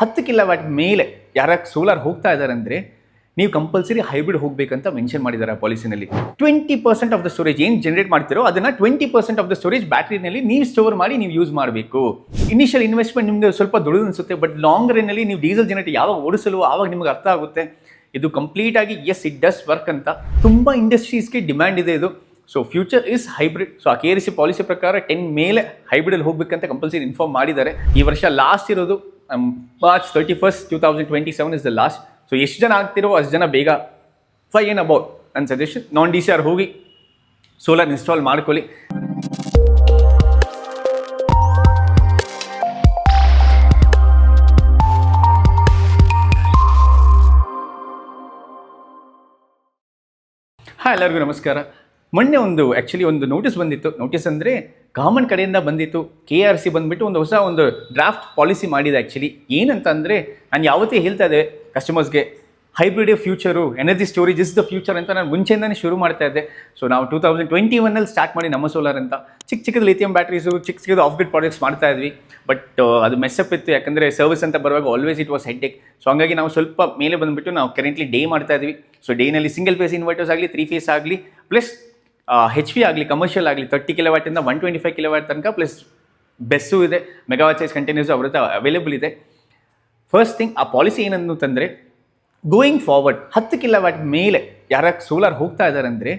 10 kilowatt ಮೇಲೆ ಯಾರ solar ಹೋಗ್ತಾ ಇದ್ದಾರೆ ಅಂದರೆ ನೀವು ಕಂಪಲ್ಸರಿ ಹೈಬ್ರಿಡ್ ಹೋಗಬೇಕಂತ ಮೆನ್ಷನ್ ಮಾಡಿದ್ದಾರೆ ಆ ಪಾಲಿಸಿನಲ್ಲಿ. 20% ಆಫ್ ದ ಸ್ಟೋರೇಜ್ ಏನು ಜನರೇಟ್ ಮಾಡ್ತಿರೋ ಅದನ್ನು 20% ಆಫ್ ದ ಸ್ಟೋರೇಜ್ ಬ್ಯಾಟ್ರಿನಲ್ಲಿ ನೀವು ಸ್ಟೋರ್ ಮಾಡಿ ನೀವು ಯೂಸ್ ಮಾಡಬೇಕು. ಇನಿಷಿಯಲ್ ಇನ್ವೆಸ್ಟ್ಮೆಂಟ್ ನಿಮಗೆ ಸ್ವಲ್ಪ ದೊಡ್ಡದು ಅನಿಸುತ್ತೆ, ಬಟ್ ಲಾಂಗ್ ರನ್ನಲ್ಲಿ ನೀವು ಡೀಸೆಲ್ ಜನರೇಟ್ ಯಾವಾಗ ಓಡಿಸಲು ಆವಾಗ ನಿಮಗೆ ಅರ್ಥ ಆಗುತ್ತೆ ಇದು ಕಂಪ್ಲೀಟ್ ಆಗಿ ಎಸ್ ಇಟ್ ಡಸ್ ವರ್ಕ್ ಅಂತ. ತುಂಬ ಇಂಡಸ್ಟ್ರೀಸ್ಗೆ ಡಿಮ್ಯಾಂಡ್ ಇದೆ ಇದು. So future is hybrid. So ಆ KRC ಪಾಲಿಸಿ ಪ್ರಕಾರ 10 ಮೇಲೆ ಹೈಬ್ರಿಡಲ್ಲಿ ಹೋಗ್ಬೇಕಂತ ಕಂಪಲ್ಸರಿ ಇನ್ಫಾರ್ಮ್ ಮಾಡಿದ್ದಾರೆ. ಈ ವರ್ಷ ಲಾಸ್ಟ್ ಇರೋದು March 31st, 2027 is the last. So ಎಷ್ಟು ಜನ ಆಗ್ತಿರೋ ಅಷ್ಟು ಜನ ಬೇಗ 5 and above ನನ್ನ ಸಜೆಷನ್ ನಾನ್ DCR ಹೋಗಿ ಸೋಲಾರ್ ಇನ್ಸ್ಟಾಲ್ ಮಾಡ್ಕೊಳ್ಳಿ. ಎಲ್ಲರಿಗೂ ನಮಸ್ಕಾರ. ಮೊನ್ನೆ ಆ್ಯಕ್ಚುಲಿ ಒಂದು ನೋಟಿಸ್ ಬಂದಿತ್ತು. ನೋಟಿಸ್ ಅಂದರೆ ಗವರ್ಮೆಂಟ್ ಕಡೆಯಿಂದ ಬಂದಿತ್ತು. KRC ಬಂದುಬಿಟ್ಟು ಒಂದು ಹೊಸ ಡ್ರಾಫ್ಟ್ ಪಾಲಿಸಿ ಮಾಡಿದೆ. ಆ್ಯಕ್ಚುಲಿ ಏನಂತ ಅಂದರೆ, ನಾನು ಯಾವತ್ತೇ ಹೇಳ್ತಾ ಇದ್ದೆ ಕಸ್ಟಮರ್ಸ್ಗೆ hybrid future, energy storage is the future ಅಂತ ನಾನು ಮುಂಚೆಯಿಂದನೇ ಶುರು ಮಾಡ್ತಾ ಇದ್ದೆ. ಸೊ ನಾವು 2021 ಸ್ಟಾರ್ಟ್ ಮಾಡಿ ನಮ್ಮ ಸೋಲಾರ್ ಅಂತ ಚಿಕ್ಕದು ಲಿಥಿಯಂ ಬ್ಯಾಟ್ರೀಸು, ಚಿಕ್ಕದು ಆಫ್ ಗ್ರಿಡ್ ಪ್ರಾಡಕ್ಟ್ಸ್ ಮಾಡ್ತಾ ಇದ್ವಿ. ಬಟ್ ಅದು ಮೆಸ್ಸಪ್ ಇತ್ತು, ಯಾಕಂದರೆ ಸರ್ವಿಸ್ ಅಂತ ಬರುವಾಗ always it was headache. So ಹಂಗಾಗಿ ನಾವು ಸ್ವಲ್ಪ ಮೇಲೆ ಬಂದುಬಿಟ್ಟು ನಾವು ಕರೆಂಟ್ಲಿ ಡೇ ಮಾಡ್ತಾ ಇದ್ವಿ. ಸೊ ಡೇನಲ್ಲಿ ಸಿಂಗಲ್ ಫೇಸ್ ಇನ್ವರ್ಟರ್ಸ್ ಆಗಲಿ, 3 ಫೇಸ್ ಆಗಲಿ, ಪ್ಲಸ್ HP ಆಗಲಿ, ಕಮರ್ಷಿಯಲ್ ಆಗಲಿ 30 ಕಿಲೋವ್ಯಾಟಿಂದ 125 ಕಿಲೋವ್ಯಾಟ್ ತನಕ, ಪ್ಲಸ್ ಬೆಸ್ಸು ಇದೆ, ಮೆಗಾವಾಟ್ ಸೈಜ್ ಕಂಟೈನರ್ಸು ಅವ್ರ ಹತ್ರ ಅವೈಲೇಬಲ್ ಇದೆ. ಫಸ್ಟ್ ಥಿಂಗ್, ಆ ಪಾಲಿಸಿ ಏನಂತಂದರೆ ಗೋಯಿಂಗ್ ಫಾರ್ವರ್ಡ್ 10 ಕಿಲೋವ್ಯಾಟ್ ಮೇಲೆ ಯಾರ ಸೋಲಾರ್ ಹೋಗ್ತಾ ಇದ್ದಾರೆ ಅಂದರೆ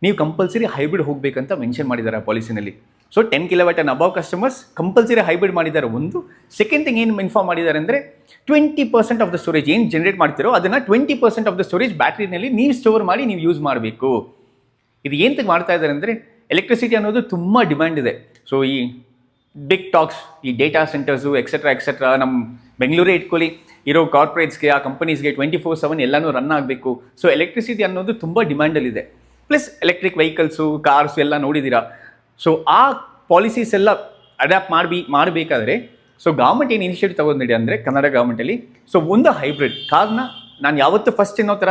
ನೀವು ಕಂಪಲ್ಸರಿ ಹೈಬ್ರಿಡ್ ಹೋಗಬೇಕಂತ ಮೆನ್ಷನ್ ಮಾಡಿದ್ದಾರೆ ಆ ಪಾಲಿಸಿನಲ್ಲಿ. So 10 kilowatt and above customers compulsory hybrid ಮಾಡಿದ್ದಾರೆ ಒಂದು. ಸೆಕೆಂಡ್ ಥಿಂಗ್ ಏನು ಇನ್ಫಾರ್ಮ್ ಮಾಡಿದ್ದಾರೆ ಅಂದರೆ 20% ಆಫ್ ದ ಸ್ಟೋರೇಜ್ ಏನು ಜನರೇಟ್ ಮಾಡ್ತಿರೋ ಅದನ್ನು 20% ಆಫ್ ದ ಸ್ಟೋರೇಜ್ ಬ್ಯಾಟ್ರಿನಲ್ಲಿ ನೀವು ಸ್ಟೋರ್ ಮಾಡಿ ನೀವು ಯೂಸ್ ಮಾಡಬೇಕು. ಇದು ಏನಕ್ಕೆ ಮಾಡ್ತಾ ಇದ್ದಾರೆ ಅಂದರೆ, ಎಲೆಕ್ಟ್ರಿಸಿಟಿ ಅನ್ನೋದು ತುಂಬ ಡಿಮ್ಯಾಂಡ್ ಇದೆ. ಸೊ ಈ ಬಿಗ್ ಟಾಕ್ಸ್, ಈ ಡೇಟಾ ಸೆಂಟರ್ಸು ಎಕ್ಸೆಟ್ರಾ ನಮ್ಮ ಬೆಂಗಳೂರೇ ಇಟ್ಕೊಳ್ಳಿ, ಇರೋ ಕಾರ್ಪೊರೇಟ್ಸ್ಗೆ, ಆ ಕಂಪನೀಸ್ಗೆ 24/7 ಎಲ್ಲನೂ ರನ್ ಆಗಬೇಕು. ಸೊ ಎಲೆಕ್ಟ್ರಿಸಿಟಿ ಅನ್ನೋದು ತುಂಬ ಡಿಮ್ಯಾಂಡಲ್ಲಿದೆ. ಪ್ಲಸ್ ಎಲೆಕ್ಟ್ರಿಕ್ ವೆಹಿಕಲ್ಸು, ಕಾರ್ಸು ಎಲ್ಲ ನೋಡಿದ್ದೀರಾ. ಸೊ ಆ ಪಾಲಿಸೀಸ್ ಎಲ್ಲ ಅಡ್ಯಾಪ್ಟ್ ಮಾಡಬೇಕಾದ್ರೆ ಸೊ ಗೌರ್ಮೆಂಟ್ ಏನು ಇನಿಷಿಯೇಟಿವ್ ತಗೊಂಡಿದೆ ಅಂದರೆ ಕರ್ನಾಟಕ ಗೌರ್ಮೆಂಟಲ್ಲಿ, ಸೊ ಒಂದು ಹೈಬ್ರಿಡ್. ಕಾರಣ ನಾನು ಯಾವತ್ತೂ ಫಸ್ಟ್ ಅನ್ನೋ ಥರ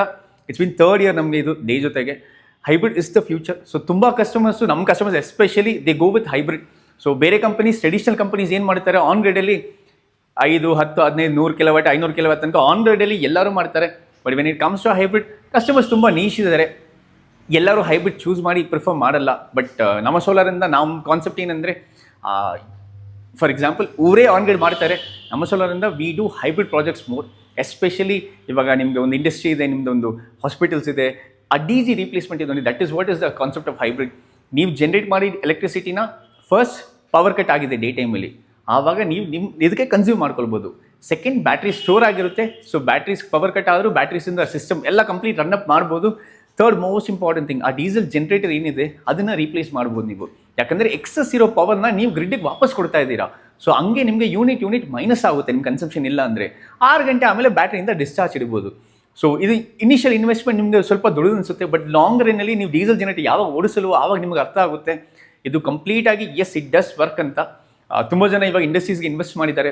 ಇಟ್ಸ್ ಬಿನ್ 3rd ಇಯರ್ ನಮಗೆ ಇದು ಡೇ ಜೊತೆಗೆ hybrid is the future. So ತುಂಬ ಕಸ್ಟಮರ್ಸು, ನಮ್ಮ customers especially they go with hybrid. So ಬೇರೆ ಕಂಪನೀಸ್, ಟ್ರೆಡಿಷನಲ್ ಕಂಪನೀಸ್ ಏನು ಮಾಡ್ತಾರೆ, ಆನ್ ಗ್ರಿಡಲ್ಲಿ 5, 10, 15, 100 ಕಿಲೋವ್ಯಾಟ್, 500 ಕಿಲೋವ್ಯಾಟ್ ತನಕ ಆನ್ ಗ್ರಿಡಲ್ಲಿ ಎಲ್ಲರೂ ಮಾಡ್ತಾರೆ. But when it comes to hybrid, customers ತುಂಬ ನೀಶ್ ಇದ್ದಾರೆ, ಎಲ್ಲರೂ ಹೈಬ್ರಿಡ್ ಚೂಸ್ ಮಾಡಿ ಪ್ರಿಫರ್ ಮಾಡಲ್ಲ. ಬಟ್ ನಮ್ಮ ಸೋಲಾರಿಂದ ನಮ್ಮ ಕಾನ್ಸೆಪ್ಟ್ ಏನಂದರೆ, ಫಾರ್ ಎಕ್ಸಾಂಪಲ್ ಊರೇ ಆನ್ ಗ್ರಿಡ್ ಮಾಡ್ತಾರೆ, ನಮ್ಮ ಸೋಲಾರಿಂದ we do hybrid projects more. Especially ಇವಾಗ ನಿಮಗೆ ಒಂದು ಇಂಡಸ್ಟ್ರಿ ಇದೆ, ನಿಮ್ಮದೊಂದು ಹಾಸ್ಪಿಟಲ್ಸ್ ಇದೆ, ಆ DG ರೀಪ್ಲೇಸ್ಮೆಂಟ್ ಇದೆ. That is what is the concept of hybrid. ನೀವು ಜನರೇಟ್ ಮಾಡಿ ಎಲೆಕ್ಟ್ರಿಸಿಟಿನ ಫಸ್ಟ್ ಪವರ್ ಕಟ್ ಆಗಿದೆ ಡೇ ಟೈಮಲ್ಲಿ, ಆವಾಗ ನೀವು ಇದಕ್ಕೆ ಕನ್ಸ್ಯೂಮ್ ಮಾಡ್ಕೊಳ್ಬೋದು. ಸೆಕೆಂಡ್, ಬ್ಯಾಟ್ರಿ ಸ್ಟೋರ್ ಆಗಿರುತ್ತೆ. ಸೊ ಬ್ಯಾಟ್ರೀಸ್ ಪವರ್ ಕಟ್ ಆದರೂ ಬ್ಯಾಟ್ರೀಸಿಂದ ಸಿಸ್ಟಮ್ ಎಲ್ಲ ಕಂಪ್ಲೀಟ್ ರನ್ ಅಪ್ ಮಾಡ್ಬೋದು. ಥರ್ಡ್ ಮೋಸ್ಟ್ ಇಂಪಾರ್ಟೆಂಟ್ ಥಿಂಗ್, ಆ ಡೀಸೆಲ್ ಜನರೇಟರ್ ಏನಿದೆ ಅದನ್ನು ರೀಪ್ಲೇಸ್ ಮಾಡ್ಬೋದು ನೀವು. ಯಾಕಂದರೆ ಎಕ್ಸಸ್ ಇರೋ ಪವರ್ನ ನೀವು ಗ್ರಿಡ್ಗೆ ವಾಪಸ್ ಕೊಡ್ತಾ ಇದ್ದೀರಾ. ಸೊ ಹಂಗೆ ನಿಮಗೆ ಯೂನಿಟ್ ಮೈನಸ್ ಆಗುತ್ತೆ ನಿಮ್ಮ ಕನ್ಸಂಪ್ಷನ್ ಇಲ್ಲ ಅಂದರೆ. 6 ಗಂಟೆ ಆಮೇಲೆ ಬ್ಯಾಟ್ರಿಯಿಂದ ಡಿಸ್ಚಾರ್ಜ್ ಇಡ್ಬೋದು. ಸೊ ಇದು ಇನಿಷಿಯಲ್ ಇನ್ವೆಸ್ಟ್ಮೆಂಟ್ ನಿಮಗೆ ಸ್ವಲ್ಪ ದೊಡ್ಡದು ಅನಿಸುತ್ತೆ, ಬಟ್ ಲಾಂಗ್ ರನ್ನಲ್ಲಿ ನೀವು ಡೀಸೆಲ್ ಜನರೇಟ್ ಯಾವಾಗ ಓಡಿಸಲು ಆವಾಗ ನಿಮಗೆ ಅರ್ಥ ಆಗುತ್ತೆ ಇದು ಕಂಪ್ಲೀಟ್ ಆಗಿ ಎಸ್ ಇಟ್ ಡಸ್ ವರ್ಕ್ ಅಂತ. ತುಂಬ ಜನ ಇವಾಗ ಇಂಡಸ್ಟ್ರೀಸ್ಗೆ ಇನ್ವೆಸ್ಟ್ ಮಾಡಿದ್ದಾರೆ.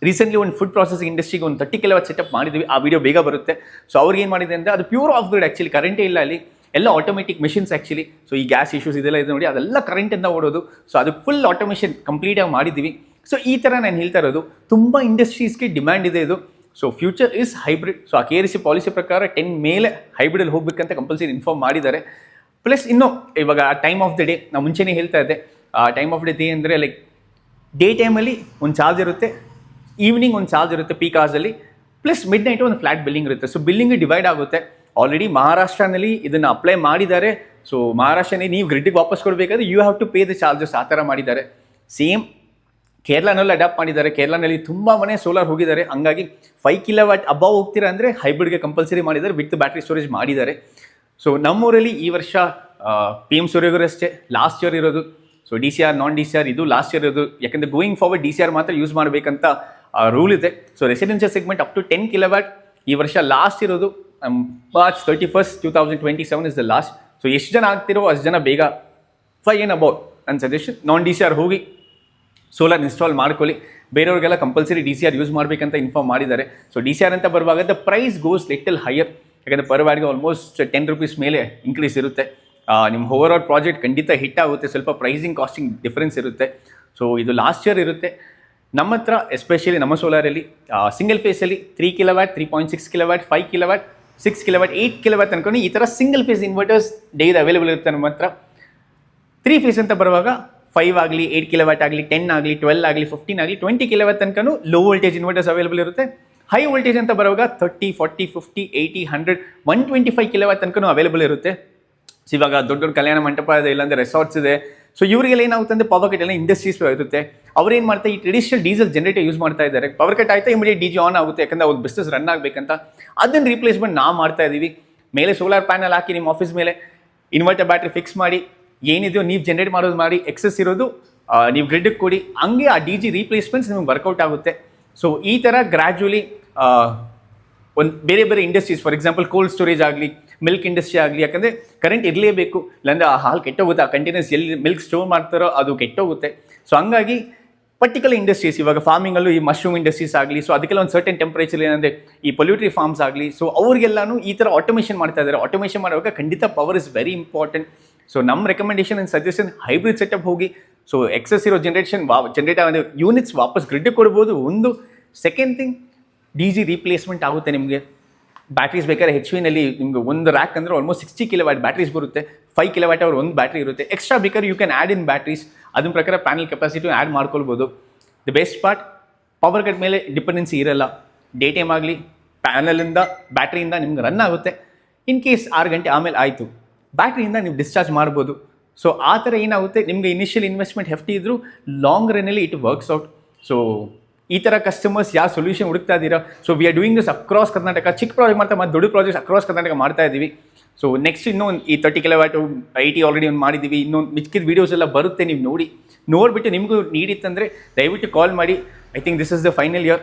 ರೀಸೆಂಟ್ಲಿ ಒಂದು ಫುಡ್ ಪ್ರಾಸೆಸಿಂಗ್ ಇಂಡಸ್ಟ್ರಿಗೆ ಒಂದು 30 ಕಿಲೋವ್ಯಾಟ್ ಸೆಟಪ್ ಮಾಡಿದ್ವಿ. ಆ ವಿಡಿಯೋ ಬೇಗ ಬರುತ್ತೆ. ಸೊ ಅವ್ರಿಗೆ ಏನು ಮಾಡಿದೆ ಅಂದರೆ, ಅದು ಪ್ಯೂರ್ ಆಫ್ ಗ್ರಿಡ್, ಆ್ಯಕ್ಚುಲಿ ಕರೆಂಟೇ ಇಲ್ಲ ಅಲ್ಲಿ, ಎಲ್ಲ ಆಟೋಮೆಟಿಕ್ ಮೆಷಿನ್ಸ್ ಆ್ಯಕ್ಚುಲಿ. ಸೊ ಈ ಗ್ಯಾಸ್ ಇಶ್ಯೂಸ್ ಇದೆಲ್ಲ ಇದೆ ನೋಡಿ, ಅದೆಲ್ಲ ಕರೆಂಟಿಂದ ಓಡೋದು. ಸೊ ಅದು ಫುಲ್ ಆಟೋಮೇಷನ್ ಕಂಪ್ಲೀಟಾಗಿ ಮಾಡಿದ್ದೀವಿ. ಸೊ ಈ ಥರ ನಾನು ಹೇಳ್ತಾ ಇರೋದು, ತುಂಬ ಇಂಡಸ್ಟ್ರೀಸ್ಗೆ ಡಿಮ್ಯಾಂಡ್ ಇದೆ ಇದು. So future is hybrid. So ಆ KRC ಪಾಲಿಸಿ ಪ್ರಕಾರ 10 ಮೇಲೆ ಹೈಬ್ರಿಡಲ್ಲಿ ಹೋಗ್ಬೇಕಂತ ಕಂಪಲ್ಸರಿ ಇನ್ಫಾರ್ಮ್ ಮಾಡಿದ್ದಾರೆ. ಪ್ಲಸ್ ಇನ್ನು ಇವಾಗ ಟೈಮ್ ಆಫ್ ದ ಡೇ, ನಾವು ಮುಂಚೆನೇ ಹೇಳ್ತಾ ಇದ್ದೆ, ಟೈಮ್ ಆಫ್ ದ ಡೇ ಅಂದರೆ ಲೈಕ್ ಡೇ ಟೈಮಲ್ಲಿ ಒಂದು ಚಾರ್ಜ್ ಇರುತ್ತೆ, ಈವ್ನಿಂಗ್ ಒಂದು ಚಾರ್ಜ್ ಇರುತ್ತೆ ಪೀಕ್ ಅವರ್ಸಲ್ಲಿ, ಪ್ಲಸ್ ಮಿಡ್ ನೈಟ್ ಒಂದು ಫ್ಲಾಟ್ ಬಿಲ್ಲಿಂಗ್ ಇರುತ್ತೆ. ಸೊ ಬಿಲ್ಲಿಂಗ್ ಡಿವೈಡ್ ಆಗುತ್ತೆ. ಆಲ್ರೆಡಿ ಮಹಾರಾಷ್ಟ್ರನಲ್ಲಿ ಇದನ್ನು ಅಪ್ಲೈ ಮಾಡಿದ್ದಾರೆ. ಸೊ ಮಹಾರಾಷ್ಟ್ರನೇ ನೀವು ಗ್ರಿಡ್ಗೆ ವಾಪಸ್ ಕೊಡಬೇಕಾದ್ರೆ you have to pay the charges, ಆ ಥರ ಮಾಡಿದ್ದಾರೆ. ಸೇಮ್ ಕೇರಳನಲ್ಲಿ ಅಡಾಪ್ಟ್ ಮಾಡಿದ್ದಾರೆ. ಕೇರಳನಲ್ಲಿ ತುಂಬ ಮನೆ ಸೋಲಾರ್ ಹೋಗಿದ್ದಾರೆ. ಹಂಗಾಗಿ 5 ಕಿಲೋವ್ಯಾಟ್ ಅಬವ್ ಹೋಗ್ತೀರಾ ಅಂದರೆ ಹೈಬ್ರಿಡ್ಗೆ ಕಂಪಲ್ಸರಿ ಮಾಡಿದ್ದಾರೆ, ವಿತ್ ಬ್ಯಾಟ್ರಿ ಸ್ಟೋರೇಜ್ ಮಾಡಿದ್ದಾರೆ. ಸೊ ನಮ್ಮೂರಲ್ಲಿ ಈ ವರ್ಷ PM ಸೂರ್ಯಗರು ಅಷ್ಟೇ ಲಾಸ್ಟ್ ಇಯರ್ ಇರೋದು. ಸೊ DCR ನಾನ್ DCR ಇದು ಲಾಸ್ಟ್ ಇಯರ್ ಇರೋದು. ಯಾಕಂದರೆ ಗೋಯಿಂಗ್ ಫಾರ್ವರ್ಡ್ DCR ಮಾತ್ರ ಯೂಸ್ ಮಾಡಬೇಕಂತ ರೂಲ್ ಇದೆ. So residential segment up to 10 kilowatt ಈ ವರ್ಷ ಲಾಸ್ಟ್ ಇರೋದು. March 31st, 2027 is the last. So ಎಷ್ಟು ಜನ ಆಗ್ತಿರೋ ಅಷ್ಟು ಜನ ಬೇಗ 5 and above ನನ್ನ ಸಜೆಷನ್ ನಾನ್ DCR ಹೋಗಿ ಸೋಲಾರ್ ಇನ್ಸ್ಟಾಲ್ ಮಾಡ್ಕೊಳ್ಳಿ. ಬೇರೆಯವ್ರಿಗೆಲ್ಲ ಕಂಪಲ್ಸರಿ DCR ಯೂಸ್ ಮಾಡಬೇಕಂತ ಇನ್ಫಾರ್ಮ್ ಮಾಡಿದ್ದಾರೆ. ಸೊ DCR ಅಂತ ಬರುವಾಗ the price goes little higher, ಯಾಕಂದರೆ ಪರ್ ವ್ಯಾಟ್ಗೆ ಆಲ್ಮೋಸ್ಟ್ 10 ರೂಪೀಸ್ ಮೇಲೆ ಇನ್ಕ್ರೀಸ್ ಇರುತ್ತೆ. ನಿಮ್ಮ ಓವರ್ ಆಲ್ ಪ್ರಾಜೆಕ್ಟ್ ಖಂಡಿತ ಹಿಟ್ ಆಗುತ್ತೆ. ಸ್ವಲ್ಪ ಪ್ರೈಸಿಂಗ್ ಕಾಸ್ಟಿಂಗ್ ಡಿಫ್ರೆನ್ಸ್ ಇರುತ್ತೆ. ಸೊ ಇದು ಲಾಸ್ಟ್ ಇಯರ್ ಇರುತ್ತೆ. ನಮ್ಮ ಹತ್ರ ಎಸ್ಪೆಷಲಿ ನಮ್ಮ ಸೋಲಾರಲ್ಲಿ ಸಿಂಗಲ್ ಫೇಸಲ್ಲಿ 3 kilowatt, 3.6 kilowatt, 5 kilowatt, 6 kilowatt, 8 kilowatt ಅನ್ಕೊಂಡು ಈ ಥರ single phase inverters daily available ಇರುತ್ತೆ ನಮ್ಮ ಹತ್ರ. 3 ಫೇಸ್ ಅಂತ ಬರುವಾಗ 5 ಆಗಲಿ, 8 ಕಿಲೋವ್ಯಾಟ್ ಆಗಲಿ, 10 ಆಗಲಿ, 12 ಆಗಲಿ, 15 ಆಗಲಿ, 20 ಕಿಲೋವ್ಯಾಟ್ ತನಕನೂ ಲೋ ವೋಲ್ಟೇಜ್ ಇನ್ವರ್ಟರ್ಸ್ ಅವೈಲೇಬಲ್ ಇರುತ್ತೆ. ಹೈ ವೋಲ್ಟೇಜ್ ಅಂತ ಬರುವಾಗ 30, 40, 50, 80, 100, 125 ಕಿಲೋವ್ಯಾಟ್ ತನಕನೂ ಅವೈಲೇಬಲ್ ಇರುತ್ತೆ. ಸೊ ಇವಾಗ ದೊಡ್ಡ ದೊಡ್ಡ ಕಲ್ಯಾಣ ಮಂಟಪ ಇದೆ, ಇಲ್ಲಾಂದರೆ ರೆಸಾರ್ಟ್ಸ್ ಇದೆ. ಸೊ ಇವರಿಗೆಲ್ಲ ಏನಾಗುತ್ತೆ ಅಂದರೆ ಪವರ್ ಕಟ್ ಎಲ್ಲ ಇಂಡಸ್ಟ್ರೀಸ್ ಇರುತ್ತೆ. ಅವ್ರೇನು ಮಾಡ್ತಾರೆ, ಈ ಟ್ರೆಡಿಷನಲ್ ಡೀಸೆಲ್ ಜನರೇಟರ್ ಯೂಸ್ ಮಾಡ್ತಾ ಇದ್ದಾರೆ. ಪವರ್ ಕಟ್ ಆಯ್ತಾ ಇಮಿಡಿಯೇಟ್ ಡಿ ಜಿ ಆನ್ ಆಗುತ್ತೆ, ಯಾಕಂದರೆ ಅವ್ರ ಬಿಸ್ನೆಸ್ ರನ್ ಆಗಬೇಕಂತ. ಅದನ್ನು ರಿಪ್ಲೇಸ್ಮೆಂಟ್ ನಾವು ಮಾಡ್ತಾ ಇದ್ದೀವಿ. ಮೇಲೆ ಸೋಲಾರ್ ಪ್ಯಾನಲ್ ಹಾಕಿ ನಿಮ್ಮ ಆಫೀಸ್ ಮೇಲೆ ಇನ್ವರ್ಟರ್ ಬ್ಯಾಟ್ರಿ ಫಿಕ್ಸ್ ಮಾಡಿ, ಏನಿದೆಯೋ ನೀವು ಜನರೇಟ್ ಮಾಡೋದು ಮಾಡಿ, ಎಕ್ಸಸ್ ಇರೋದು ನೀವು ಗ್ರಿಡ್ಗೆ ಕೊಡಿ. ಹಂಗೆ ಆ ಡಿ ಜಿ ರೀಪ್ಲೇಸ್ಮೆಂಟ್ಸ್ ನಿಮ್ಗೆ ವರ್ಕೌಟ್ ಆಗುತ್ತೆ. ಸೊ ಈ ಥರ ಗ್ರ್ಯಾಜುಲಿ ಒಂದು ಬೇರೆ ಬೇರೆ industries, for example cold storage ಆಗಲಿ, ಮಿಲ್ಕ್ ಇಂಡಸ್ಟ್ರಿ ಆಗಲಿ, ಯಾಕಂದರೆ ಕರೆಂಟ್ ಇರಲೇಬೇಕು, ಇಲ್ಲಾಂದರೆ ಆ ಹಾಲು ಕೆಟ್ಟೋಗುತ್ತೆ. ಆ ಕಂಟೈನರ್ಸ್ ಎಲ್ಲಿ ಮಿಲ್ಕ್ ಸ್ಟೋರ್ ಮಾಡ್ತಾರೋ ಅದು ಕೆಟ್ಟೋಗುತ್ತೆ. ಸೊ ಹಂಗಾಗಿ ಪರ್ಟಿಕ್ಯುಲರ್ ಇಂಡಸ್ಟ್ರೀಸ್, ಇವಾಗ ಫಾರ್ಮಿಂಗಲ್ಲೂ ಈ ಮಶ್ರೂಮ್ ಇಂಡಸ್ಟ್ರೀಸ್ ಆಗಲಿ, ಸೊ ಅದಕ್ಕೆಲ್ಲ ಒಂದು ಸರ್ಟನ್ ಟೆಂಪರೇಚರ್, ಏನಂದರೆ ಈ ಪೊಲ್ಯೂಟ್ರಿ ಫಾರ್ಮ್ಸ್ ಆಗಲಿ, ಸೊ ಅವ್ರಿಗೆಲ್ಲನೂ ಈ ಥರ ಆಟೋಮೇಷನ್ ಮಾಡ್ತಾ ಇದ್ದಾರೆ. ಆಟೋಮೇಷನ್ ಮಾಡುವಾಗ ಖಂಡಿತ power is very important. So ನಮ್ಮ recommendation and suggestion hybrid setup ಹೋಗಿ. ಸೊ ಎಕ್ಸಸ್ ಇರೋ ಜನರೇಟ್ ಆಗೋದು ಯೂನಿಟ್ಸ್ ವಾಪಸ್ ಗ್ರಿಡ್ಗೆ ಕೊಡ್ಬೋದು. ಒಂದು second thing, D G replacement ಆಗುತ್ತೆ ನಿಮಗೆ. ಬ್ಯಾಟ್ರೀಸ್ ಬೇಕಾದ್ರೆ ಹೆಚ್ ವಿನಲ್ಲಿ ನಿಮ್ಗೆ ಒಂದು ರ್ಯಾಕ್ ಅಂದರೆ ಆಲ್ಮೋಸ್ಟ್ 60 ಕಿಲೋವ್ಯಾಟ್ ಬ್ಯಾಟ್ರೀಸ್ ಬರುತ್ತೆ. 5 ಕಿಲೋವ್ಯಾಟ್ ಅವ್ರ ಒಂದು ಬ್ಯಾಟ್ರಿ ಇರುತ್ತೆ. ಎಕ್ಸ್ಟ್ರಾ ಬೇಕಾದ್ರೆ you can add in batteries. ಅದ್ರ ಪ್ರಕಾರ ಪ್ಯಾನಲ್ ಕೆಪಾಸಿಟಿ ಆ್ಯಡ್ ಮಾಡ್ಕೊಳ್ಬೋದು. The best part, power cut ಮೇಲೆ ಡಿಪೆಂಡೆನ್ಸಿ ಇರಲ್ಲ. ಡೇ ಟೈಮ್ ಆಗಲಿ ಪ್ಯಾನಲಿಂದ ಬ್ಯಾಟ್ರಿಯಿಂದ ನಿಮ್ಗೆ ರನ್ ಆಗುತ್ತೆ. ಇನ್ ಕೇಸ್ 6 ಗಂಟೆ ಆಮೇಲೆ ಆಯಿತು, ಬ್ಯಾಟ್ರಿಯಿಂದ ನೀವು ಡಿಸ್ಚಾರ್ಜ್ ಮಾಡ್ಬೋದು. ಸೊ ಆ ಥರ ಏನಾಗುತ್ತೆ, ನಿಮಗೆ ಇನಿಷಿಯಲ್ ಇನ್ವೆಸ್ಟ್ಮೆಂಟ್ ಹೆಫ್ಟಿ ಇದ್ದರೂ ಲಾಂಗ್ ರನ್ನಲ್ಲಿ ಇಟ್ ವರ್ಕ್ಸ್ ಔಟ್. ಸೊ ಈ ಥರ ಕಸ್ಟಮರ್ಸ್ ಯಾವ ಸೊಲ್ಯೂಷನ್ ಹುಡುಕ್ತಾ ಇದ್ದೀರಾ? So we are doing this across Karnataka. ಚಿಕ್ಕ ಪ್ರಾಜೆಕ್ಟ್ ಮಾಡ್ತಾ ಮತ್ತು ದೊಡ್ಡ ಪ್ರಾಜೆಕ್ಟ್ಸ್ ಅಕ್ರಾಸ್ ಕರ್ನಾಟಕ ಮಾಡ್ತಾ ಇದ್ದೀವಿ. ಸೊ ನೆಕ್ಸ್ಟ್ ಇನ್ನೊಂದು ಈ 30 ಕಿಲೋವ್ಯಾಟು 80 ಆಲ್ರೆಡಿ ಒಂದು ಮಾಡಿದ್ದೀವಿ. ಇನ್ನೊಂದು ಮಿಕ್ಕಿದ ವೀಡಿಯೋಸ್ ಎಲ್ಲ ಬರುತ್ತೆ, ನೀವು ನೋಡಿಬಿಟ್ಟು ನಿಮಗೂ ನೀಡಿತ್ತಂದರೆ ದಯವಿಟ್ಟು ಕಾಲ್ ಮಾಡಿ. I think this is the final year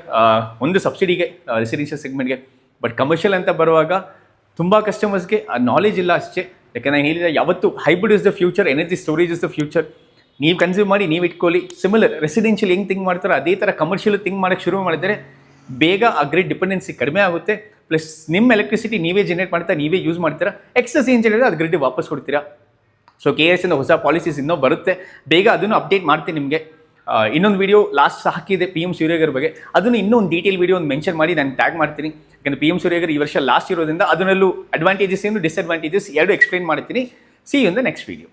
ಒಂದು ಸಬ್ಸಿಡಿಗೆ ರೆಸಿಡೆನ್ಷಿಯಲ್ ಸೆಗ್ಮೆಂಟ್ಗೆ. ಬಟ್ ಕಮರ್ಷಿಯಲ್ ಅಂತ ಬರುವಾಗ ತುಂಬ ಕಸ್ಟಮರ್ಸ್ಗೆ ಆ ನಾಲೆಜ್ ಇಲ್ಲ ಅಷ್ಟೇ. ಯಾಕಂದರೆ ನಾನು ಹೇಳಿದರೆ ಯಾವತ್ತು hybrid is the future, energy storage is the future. ನೀವು ಕನ್ಸ್ಯೂಮ್ ಮಾಡಿ, ನೀವು ಇಟ್ಕೊಳ್ಳಿ. ಸಿಮಿಲರ್ ರೆಸಿಡೆನ್ಷಿಯಲ್ ಹೆಂಗೆ ಥಿಂಕ್ ಮಾಡ್ತಾರೋ ಅದೇ ಥರ ಕಮರ್ಷಿಯಲ್ ಥಿಂಕ್ ಮಾಡೋಕ್ಕೆ ಶುರು ಮಾಡಿದರೆ ಬೇಗ ಆ ಗ್ರಿಡ್ ಡಿಪೆಂಡೆನ್ಸಿ ಕಡಿಮೆ ಆಗುತ್ತೆ. ಪ್ಲಸ್ ನಿಮ್ಮ ಎಲೆಕ್ಟ್ರಿಸಿಟಿ ನೀವೇ ಜನರೇಟ್ ಮಾಡ್ತಾ ನೀವೇ ಯೂಸ್ ಮಾಡ್ತೀರಾ. ಎಕ್ಸಸ್ ಏನು ಹೇಳಿದ್ರೆ ಅದು ಗ್ರಿಡ್ ವಾಪಸ್ ಕೊಡ್ತೀರಾ. ಸೊ KRS ಇಂದ ಹೊಸ ಪಾಲಿಸೀಸ್ ಇನ್ನೂ ಬರುತ್ತೆ, ಬೇಗ ಅದನ್ನು ಅಪ್ಡೇಟ್ ಮಾಡ್ತೀನಿ ನಿಮಗೆ. ಇನ್ನೊಂದು ವೀಡಿಯೋ ಲಾಸ್ಟ್ ಹಾಕಿದೆ PM ಸೂರ್ಯಗರ್ ಬಗ್ಗೆ, ಅದನ್ನು ಇನ್ನೊಂದು ಡೀಟೇಲ್ ವೀಡಿಯೋ ಒಂದು ಮೆನ್ಷನ್ ಮಾಡಿ ನಾನು ಟ್ಯಾಗ್ ಮಾಡ್ತೀನಿ. ಯಾಕಂದರೆ PM ಸೂರ್ಯಗರ್ ಈ ವರ್ಷ ಲಾಸ್ಟ್ ಇರೋದ್ರಿಂದ ಅದರಲ್ಲೂ ಅಡ್ವಾಂಟೇಜಸ್ ಏನು ಡಿಸ್ಅಡ್ವಾಂಟೇಜಸ್ ಎರಡು ಎಕ್ಸ್ಪ್ಲೈನ್ ಮಾಡ್ತೀನಿ. See you in the next video.